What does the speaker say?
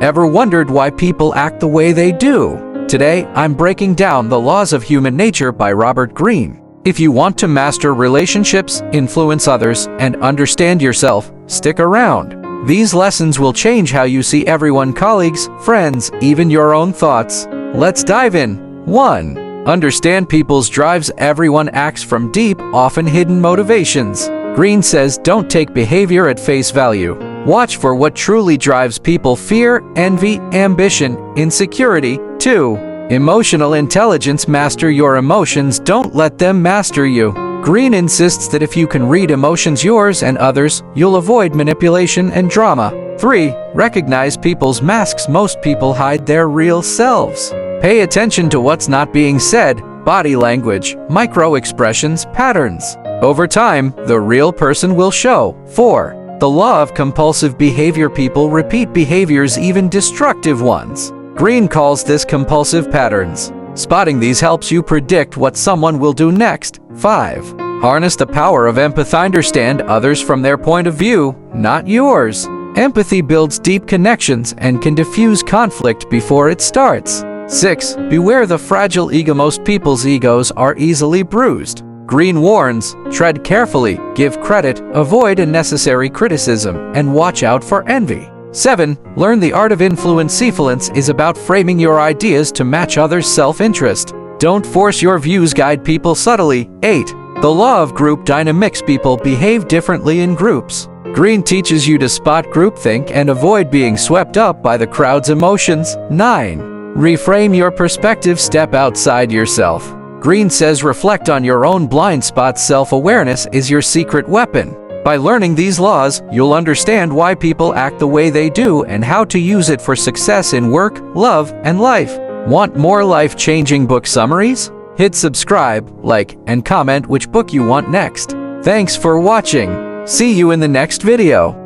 Ever wondered why people act the way they do? Today, I'm breaking down The Laws of Human Nature by Robert Greene. If you want to master relationships, influence others, and understand yourself, stick around. These lessons will change how you see everyone, colleagues, friends, even your own thoughts. Let's dive in. 1. Understand people's drives. Everyone acts from deep, often hidden motivations. Greene says don't take behavior at face value. Watch for what truly drives people: fear, envy, ambition, insecurity. 2. Emotional intelligence. Master your emotions, don't let them master you. Greene insists that if you can read emotions, yours and others, you'll avoid manipulation and drama. 3. Recognize people's masks. Most people hide their real selves. Pay attention to what's not being said: body language, micro-expressions, patterns. Over time, the real person will show. 4. The law of compulsive behavior. People repeat behaviors, even destructive ones. Greene calls this compulsive patterns. Spotting these helps you predict what someone will do next. 5. Harness the power of empathy. Understand others from their point of view, not yours. Empathy builds deep connections and can diffuse conflict before it starts. 6. Beware the fragile ego. Most people's egos are easily bruised. Greene warns, tread carefully, give credit, avoid unnecessary criticism, and watch out for envy. 7. Learn the art of influence. Influence is about framing your ideas to match others' self-interest. Don't force your views, guide people subtly. 8. The law of group dynamics. People behave differently in groups. Greene teaches you to spot groupthink and avoid being swept up by the crowd's emotions. 9. Reframe your perspective. Step outside yourself. Greene says reflect on your own blind spots. Self-awareness is your secret weapon. By learning these laws, you'll understand why people act the way they do and how to use it for success in work, love, and life. Want more life-changing book summaries? Hit subscribe, like, and comment which book you want next. Thanks for watching. See you in the next video.